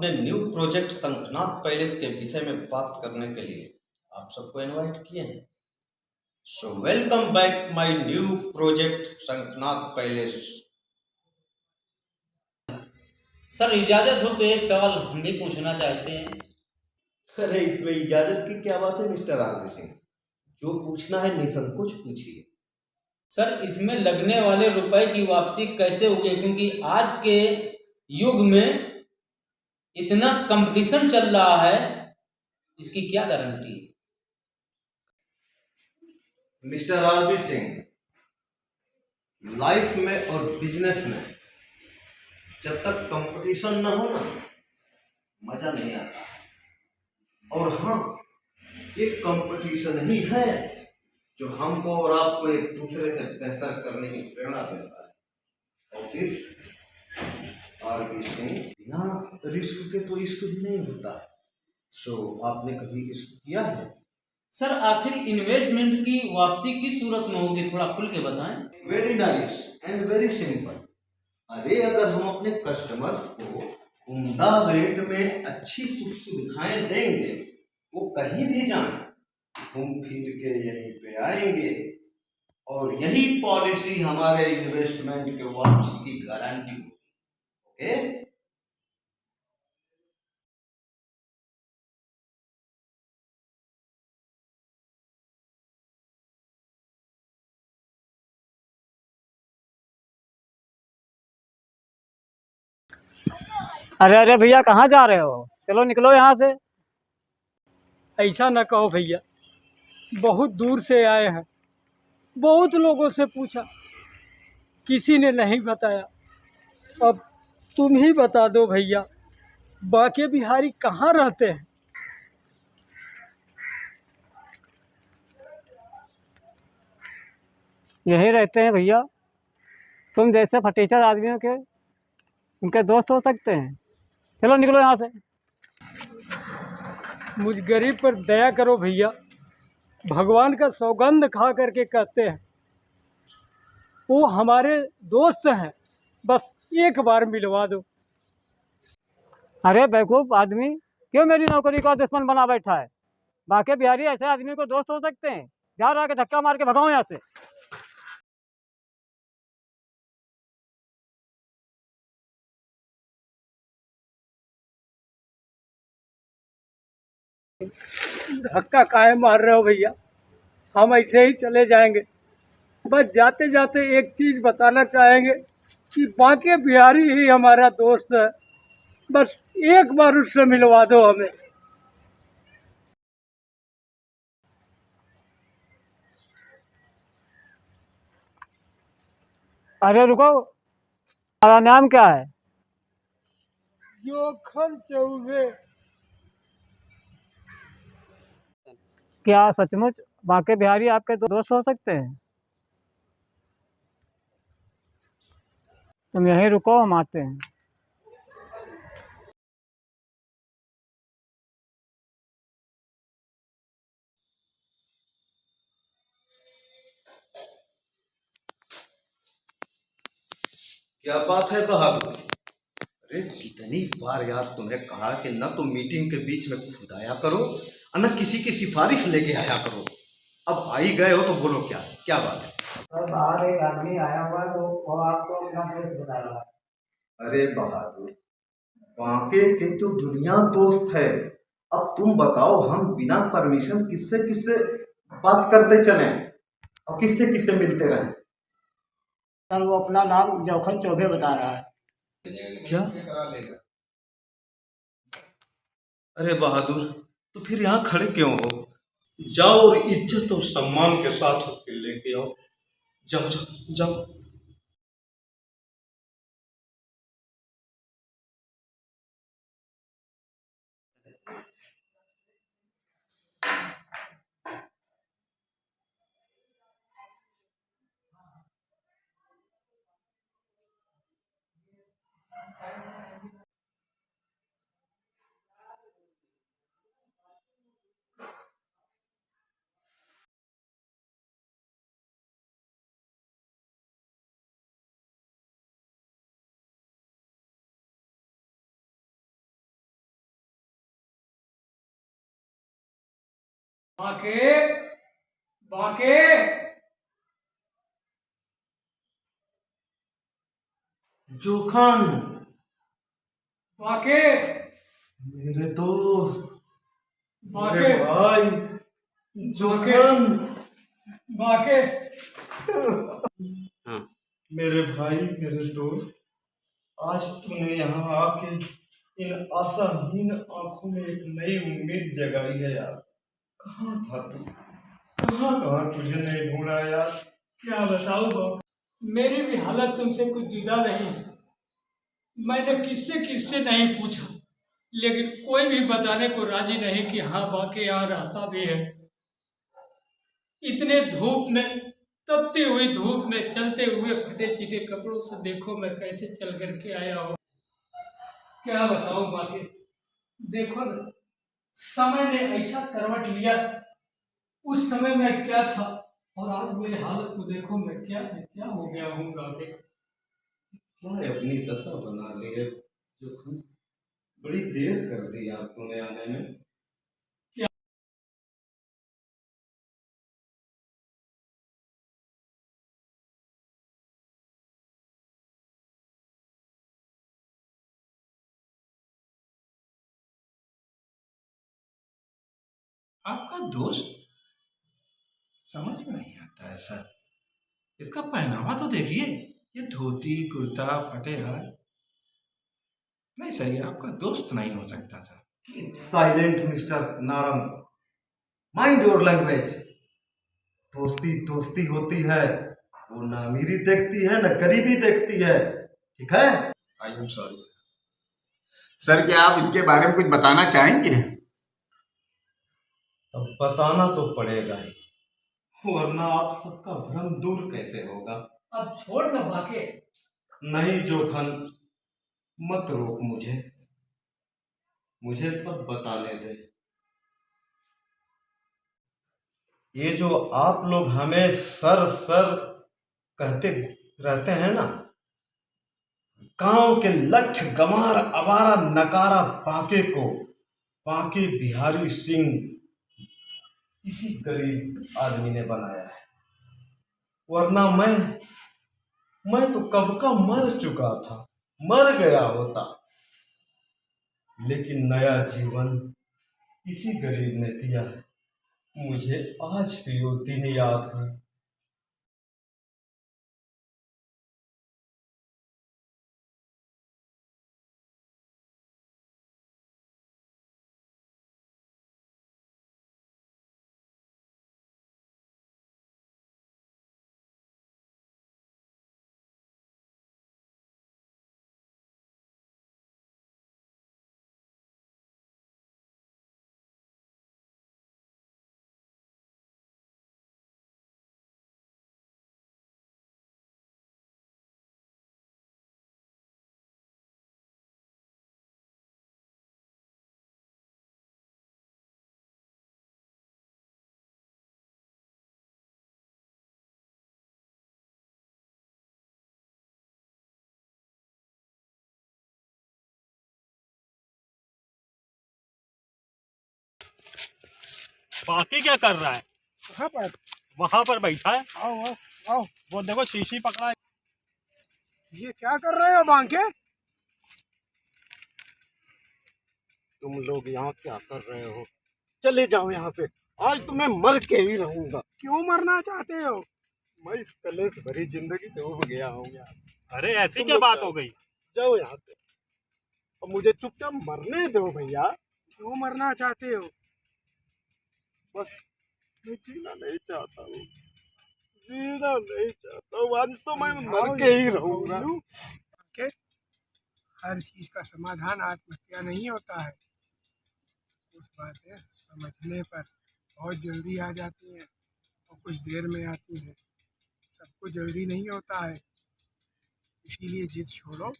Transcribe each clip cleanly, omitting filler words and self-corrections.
अपने new project शंखनाद palace के विषय में बात करने के लिए आप सबको इनवाइट किए हैं। So welcome back my new project शंखनाद पैलेस। सर इजाजत हो तो एक सवाल हम भी पूछना चाहते हैं। अरे इसमें इजाजत की क्या बात है मिस्टर आरपी सिंह, जो पूछना है निसंकोच पूछिए। सर इसमें लगने वाले रुपए की वापसी कैसे हुई, क्योंकि आज के युग में इतना कंपटीशन चल रहा है, इसकी क्या गारंटी है? मिस्टर आरपी सिंह, लाइफ में और बिजनेस में जब तक कंपटीशन ना हो ना, मजा नहीं आता। और हाँ, एक कंपटीशन ही है जो हमको और आपको एक दूसरे से बेहतर करने की प्रेरणा देता है। और फिर आरपी सिंह, बिना रिस्क के तो इश्क भी नहीं होता। सो आपने कभी इश्क किया है? सर आखिर इन्वेस्टमेंट की वापसी किस सूरत में होगी, थोड़ा खुल के बताएं। Very nice and very simple. अरे अगर हम अपने कस्टमर्स को उम्दा रेट में अच्छी सुख सुविधाएं देंगे, वो कहीं भी जाएं घूम फिर के यहीं पे आएंगे, और यही पॉलिसी हमारे इन्वेस्टमेंट के वापसी की गारंटी होगी। ओके? अरे अरे भैया कहाँ जा रहे हो? चलो निकलो यहाँ से। ऐसा न कहो भैया, बहुत दूर से आए हैं, बहुत लोगों से पूछा, किसी ने नहीं बताया। अब तुम ही बता दो भैया, बाके बिहारी कहाँ रहते हैं? यहीं रहते हैं भैया। तुम जैसे फटीचर आदमियों के उनके दोस्त हो सकते हैं। चलो निकलो यहाँ से। मुझ गरीब पर दया करो भैया, भगवान का सौगंध खा करके कहते हैं, वो हमारे दोस्त हैं, बस एक बार मिलवा दो। अरे बेवकूफ़ आदमी, क्यों मेरी नौकरी का दुश्मन बना बैठा है? बाके बिहारी ऐसे आदमी को दोस्त हो सकते हैं? जा रहा के धक्का मार के भगाओ यहाँ से। धक्का काहे मार रहे हो भैया, हम ऐसे ही चले जाएंगे। बस जाते जाते एक चीज बताना चाहेंगे कि बाके बिहारी ही हमारा दोस्त है, बस एक बार उससे मिलवा दो हमें। अरे रुको, तुम्हारा नाम क्या है? जोखन चौबे। क्या सचमुच बाके बिहारी आपके दोस्त हो सकते हैं? तुम यहीं रुको, हम आते हैं। क्या बात है बहादुर? अरे कितनी बार यार तुम्हें कहा कि न तुम मीटिंग के बीच में खुद आया करो और न किसी की सिफारिश लेके आया करो। अब आ ही गए हो तो बोलो, क्या क्या बात है? तो बाहर एक आदमी आया हुआ है, तो वो आपको अपना दोस्त बता रहा है। अरे बहादुर, बाके के तो दुनिया दोस्त है। अब तुम बताओ, हम बिना परमिशन किससे किससे बात करते चलें और किससे किससे मिलते रहें? सर वो अपना नाम जोखन चौबे बता रहा है। क्या? अरे बहादुर, तो फिर यहाँ खड़े क्यों हो? जाओ और इज्जत और सम्मान के साथ उसके लेके आओ। जाओ जाओ जाओ। बाके बाके जोखन, बाके मेरे दोस्त, बाके मेरे भाई, बाके जोखन, बाके मेरे भाई, मेरे दोस्त, आज तूने यहाँ आके इन आशाहीन आंखों में एक नई उम्मीद जगाई है यार। कहाँ था तू? कहाँ कहाँ तुझे नहीं ढूंढा यार। क्या बताऊं बाप, मेरी भी हालत तुमसे कुछ जुदा नहीं है। मैंने किससे किससे नहीं पूछा, लेकिन कोई भी बताने को राजी नहीं कि हाँ बाकी यहाँ रहता भी है। इतने धूप में, तपती हुई धूप में, चलते हुए फटे चिटे कपड़ों से देखो मैं कैसे चल करके आया हूँ। क्या बताऊं बाकी, देखो ना, समय ने ऐसा करवट लिया। उस समय मैं क्या था और आज मेरी हालत को देखो, मैं क्या से क्या हो गया हूँ बाकी। क्या अपनी दशा बना ली है जोखन। बड़ी देर कर दी यार तूने आने में। आपका दोस्त समझ में नहीं आता है सर। इसका पहनावा तो देखिए, ये धोती कुर्ता फटे हाथ। नहीं सर, ये आपका दोस्त नहीं हो सकता sir. Silent mister Narang, mind your language. दोस्ती दोस्ती होती है, वो ना अमीरी देखती है ना गरीबी देखती है, ठीक है। I am sorry sir. Sir क्या आप इनके बारे में कुछ बताना चाहेंगे? अब बताना तो पड़ेगा ही, वरना आप सबका भ्रम दूर कैसे होगा। अब छोड़ ना बाके। नहीं जोखन, मत रोक मुझे, मुझे सब बताने दे। ये जो आप लोग हमें सर सर कहते रहते हैं ना, गांव के लठ गंवार आवारा नकारा बांके को बांके बिहारी सिंह इसी गरीब आदमी ने बनाया है। वरना मैं तो कब का मर चुका था, मर गया होता। लेकिन नया जीवन इसी गरीब ने दिया है। मुझे आज भी वो दिन याद है। बाकी क्या कर रहा है? कहाँ पर? वहां पर बैठा है। आओ आओ आओ। वो देखो शीशी पकड़ा है। ये क्या कर रहे हो बांके? तुम लोग यहाँ क्या कर रहे हो? चले जाओ यहाँ से, आज तो मैं मर के ही रहूंगा। क्यों मरना चाहते हो? मैं इस कलेश भरी जिंदगी से उब गया हूँ यार। अरे ऐसी तुम क्या लोग बात जाओ। हो गई? जाओ यहाँ से, अब मुझे चुपचाप मरने दो भैया। क्यों मरना चाहते हो? बस मैं जीना नहीं चाहता हूँ, जीना नहीं चाहता हूँ। आज तो मैं मर के ही रहूंगा। के हर चीज का समाधान आत्महत्या नहीं होता है। कुछ बातें समझने पर बहुत जल्दी आ जाती हैं और कुछ देर में आती हैं। सब कुछ जल्दी नहीं होता है, इसीलिए जिद छोड़ो।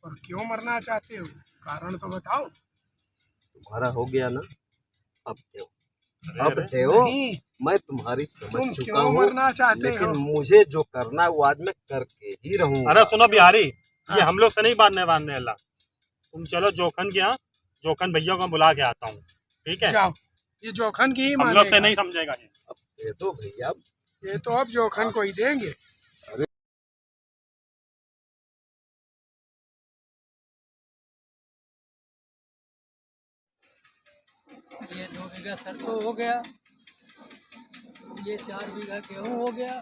और क्यों मरना चाहते हो, कारण तो बताओ। तुम्हारा हो गया ना, अब दो, अब दो। नहीं, मैं तुम्हारी समझ तुम चुका क्यों हूँ, मरना चाहते लेकिन हो? मुझे जो करना है वो आज मैं करके ही रहूंगा। अरे सुनो बिहारी, ये हाँ। हम लोग से नहीं बांधने अल्लाह। तुम चलो जोखन के यहाँ, जोखन भैया को बुला के आता हूँ, ठीक है? जाओ। ये जोखन की ही हम लोग से मानेगा। नहीं समझेगा ये। अब दे दो भैया। ये तो अब जोखन को ही देंगे। ये 2 बीघा सरसों हो गया, ये 4 बीघा गेहूँ हो गया।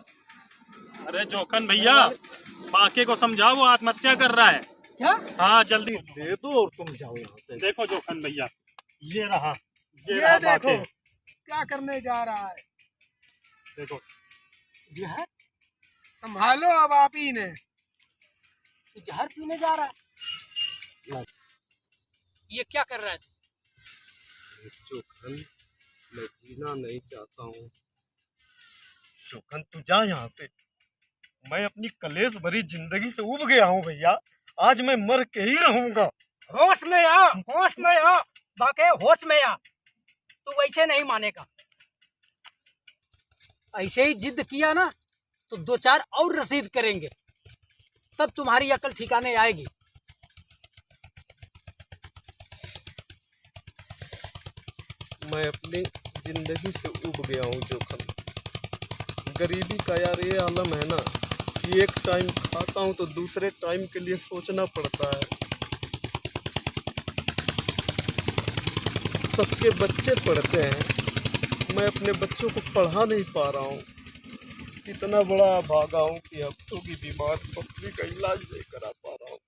अरे जोखन भैया, बाकी को समझाओ, वो आत्महत्या कर रहा है। क्या? हाँ जल्दी दे दो और तुम जाओ यहाँ से। देखो जोखन भैया, ये रहा, ये रहा देखो बाकी। क्या करने जा रहा है। देखो जहर? संभालो अब आप ही ने। जहर पीने जा रहा है? ये क्या कर रहा है? जोखन, मैं जीना नहीं चाहता हूँ। जोखन तू जा यहाँ से। मैं अपनी कलेश भरी जिंदगी से उब गया हूँ भैया, आज मैं मर के ही रहूंगा। होश में आ, होश में आ, बाके होश में आ। तू वैसे नहीं मानेगा। ऐसे ही जिद किया ना तो 2-4 और रसीद करेंगे, तब तुम्हारी अकल ठिकाने आएगी। मैं अपनी जिंदगी से उब गया हूँ जोखन। गरीबी का यार ये आलम है ना कि एक टाइम खाता हूँ तो दूसरे टाइम के लिए सोचना पड़ता है। सबके बच्चे पढ़ते हैं, मैं अपने बच्चों को पढ़ा नहीं पा रहा हूँ। इतना बड़ा भागा हूँ कि हफ्तों की बीमार पत्नी का इलाज नहीं करा पा रहा हूँ।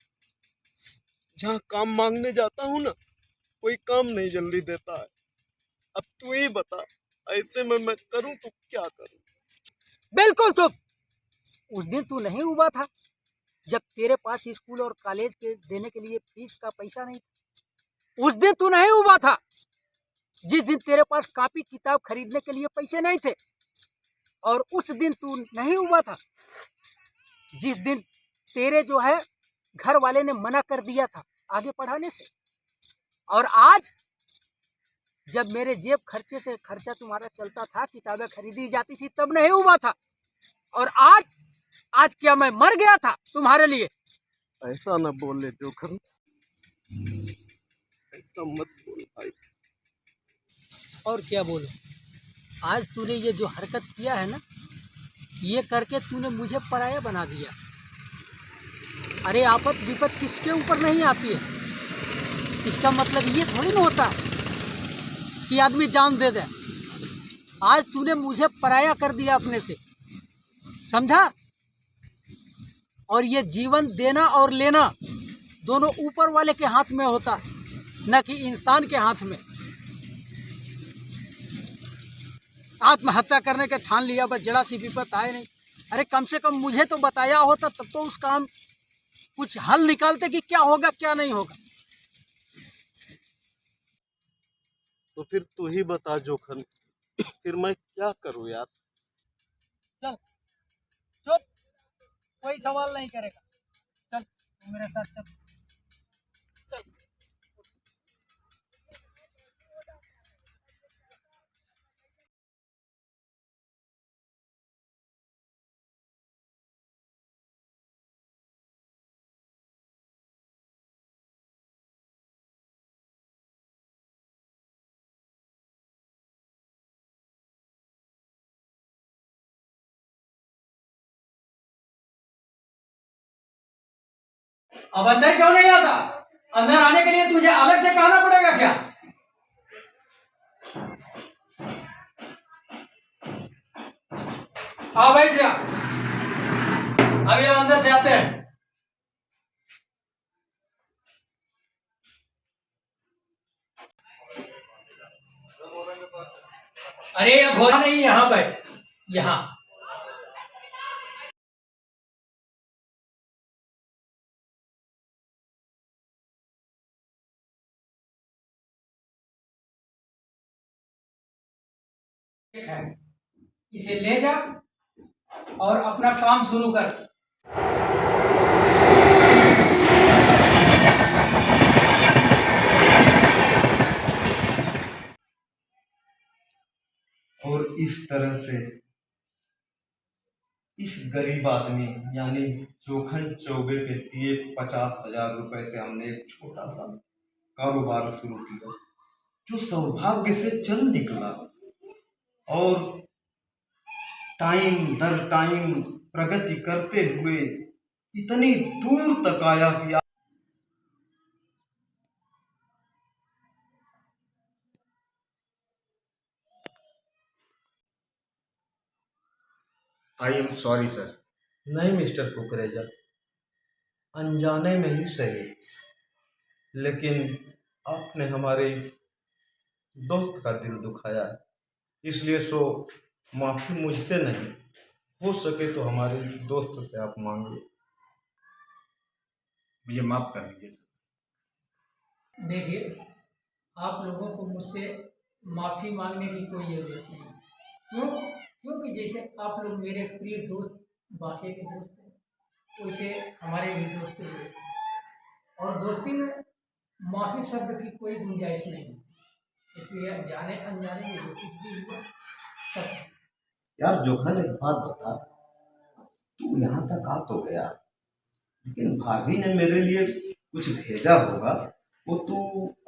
जहाँ काम मांगने जाता हूँ ना, कोई काम नहीं जल्दी देता है। अब तू ही बता, ऐसे में मैं करूँ तो क्या करूँ? बिल्कुल चुप। उस दिन तू नहीं उबा था जब तेरे पास स्कूल और कॉलेज के देने के लिए फीस का पैसा नहीं था। उस दिन तू नहीं उबा था जिस दिन तेरे पास कॉपी किताब खरीदने के लिए पैसे नहीं थे। और उस दिन तू नहीं उबा था जिस दिन तेरे जो है घर वाले ने मना कर दिया था आगे पढ़ाने से। और आज जब मेरे जेब खर्चे से खर्चा तुम्हारा चलता था, किताबें खरीदी जाती थी, तब नहीं उबा था। और आज क्या मैं मर गया था तुम्हारे लिए? ऐसा न बोले जोखन, ऐसा मत बोल भाई। और क्या बोलूं? आज तूने ये जो हरकत किया है ना, ये करके तूने मुझे पराया बना दिया। अरे आफत विपत किसके ऊपर नहीं आती है? इसका मतलब ये थोड़ी ना होता है कि आदमी जान दे दे। आज तूने मुझे पराया कर दिया अपने से, समझा? और ये जीवन देना और लेना दोनों ऊपर वाले के हाथ में होता है, न कि इंसान के हाथ में। आत्महत्या करने के ठान लिया, बस जरा सी विपत आए नहीं। अरे कम से कम मुझे तो बताया होता, तब तो उसका हम कुछ हल निकालते कि क्या होगा क्या नहीं होगा। तो फिर तू ही बता जोखन, फिर मैं क्या करूं यार? चल चुप, कोई सवाल नहीं करेगा। चल तू मेरे साथ चल। चल अब अंदर क्यों नहीं आता? अंदर आने के लिए तुझे अलग से कहना पड़ेगा क्या? हाँ बैठ जा, अभी हम अंदर से आते हैं। अरे ये घोड़ा नहीं, यहाँ बैठ, यहाँ। इसे ले जा और अपना काम शुरू कर। और इस तरह से इस गरीब आदमी यानी जोखन चौबे के दिए 50,000 रुपए से हमने एक छोटा सा कारोबार शुरू किया जो सौभाग्य से चल निकला और टाइम दर टाइम प्रगति करते हुए इतनी दूर तक आया कि आई एम सॉरी सर। नहीं मिस्टर कुकरेजा, अनजाने में ही सही, लेकिन आपने हमारे इस दोस्त का दिल दुखाया है, इसलिए सो माफी मुझसे नहीं, हो सके तो हमारे इस दोस्त से आप मांगिए। मुझे माफ कर दीजिए सर। देखिए, आप लोगों को मुझसे माफ़ी मांगने की कोई ज़रूरत नहीं। क्यों? क्योंकि जैसे आप लोग मेरे प्रिय दोस्त बाकी के दोस्त हैं, वैसे हमारे भी दोस्त हुए, और दोस्ती में माफ़ी शब्द की कोई गुंजाइश नहीं होती। इसलिए जाने अनजाने में जो कुछ भी हुआ सब ठीक। यार जोखन, एक बात बता, तू यहाँ तक आ तो गया, लेकिन भाभी ने मेरे लिए कुछ भेजा होगा, वो तू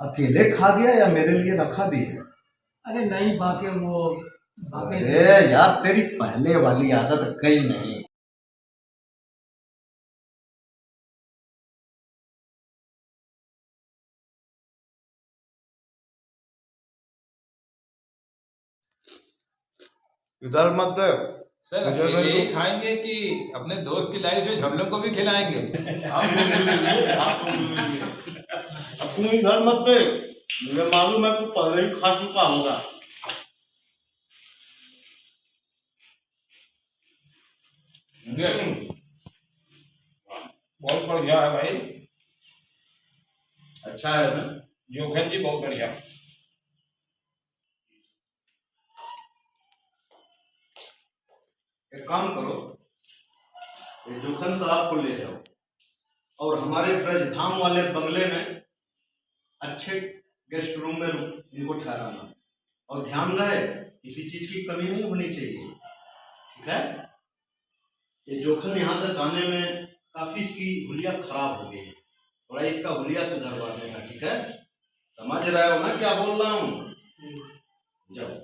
अकेले खा गया या मेरे लिए रखा भी है? अरे नहीं बाकी वो अरे यार, तेरी पहले वाली आदत गई नहीं। इधर मत दे। सर इधर अकेले मेरे ही को- खाएंगे कि अपने दोस्त की लाई जो हम लोग को भी खिलाएंगे? तू इधर मत दे, मुझे मालूम है तू पहले ही खा चुका होगा। बहुत बढ़िया है भाई, अच्छा है ना? जोखन जी बहुत बढ़िया। एक काम करो, ये जोखन साहब को ले जाओ और हमारे ब्रजधाम वाले बंगले में अच्छे गेस्ट रूम में इनको ठहराना, और ध्यान रहे किसी चीज की कमी नहीं होनी चाहिए, ठीक है? ये जोखन यहाँ तक आने में काफी इसकी हुलिया खराब हो गई है, थोड़ा इसका हुलिया सुधरवा देना, ठीक है? समझ रहे हो ना क्या बोल रहा हूँ? जाओ।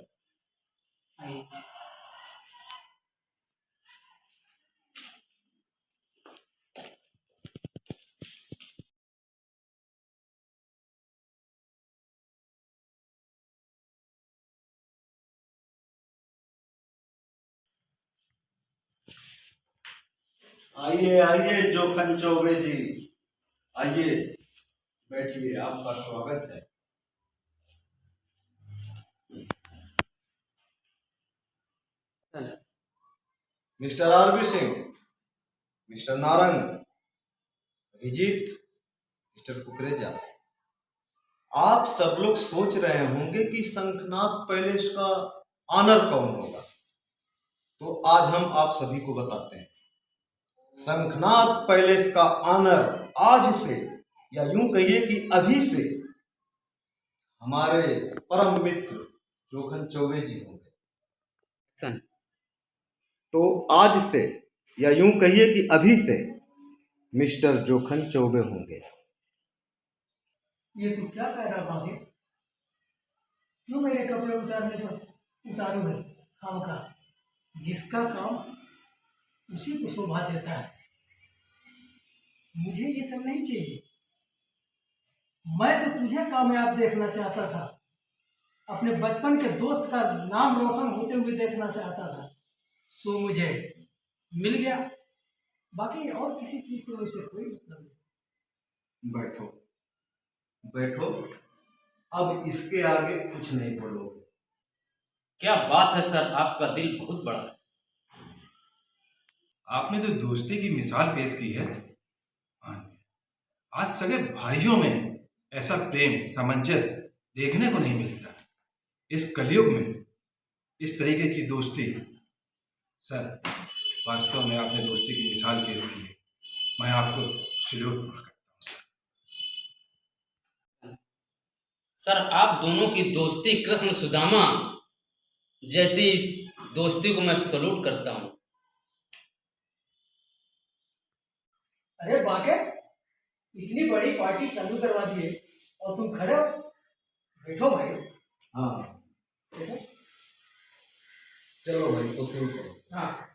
आइए आइए जोखन चौबे जी, आइए बैठिए, आपका स्वागत है। Mister RB Singh, mister Narang, Abhijit, mister Kukreja, आप सब लोग सोच रहे होंगे कि शंखनाद पैलेस का ऑनर कौन होगा, तो आज हम आप सभी को बताते हैं। शंखनाद पैलेस का ऑनर आज से, या यूं कहिए कि अभी से, हमारे परम मित्र जोखन चौबे जी होंगे। तो आज से, या यूं कहिए कि अभी से, मिस्टर जोखन चौबे होंगे। ये तू क्या कह रहा भाभी? क्यों मेरे कपड़े उतारने पर उतारू है खामखा? जिसका काम उसी को शोभा देता है, मुझे ये सब नहीं चाहिए। मैं तो तुझे कामयाब देखना चाहता था, अपने बचपन के दोस्त का नाम रोशन होते हुए देखना चाहता था, सो मुझे मिल गया। बाकी और किसी चीज से वैसे कोई मतलब नहीं। बैठो बैठो, अब इसके आगे कुछ नहीं बोलोगे। क्या बात है सर, आपका दिल बहुत बड़ा है। आपने जो दोस्ती की मिसाल पेश की है, आज सगे भाइयों में ऐसा प्रेम सामंजस्य देखने को नहीं मिलता। इस कलयुग में इस तरीके की दोस्ती, सर वास्तव में आपने दोस्ती की मिसाल पेश की है। मैं आपको सैल्यूट करता हूँ सर, आप दोनों की दोस्ती कृष्ण सुदामा जैसी इस दोस्ती को मैं सलूट करता हूँ। अरे बाके, इतनी बड़ी पार्टी चालू करवा दिए और तुम खड़े हो? बैठो भाई। हाँ चलो भाई तो शुरू करो। हाँ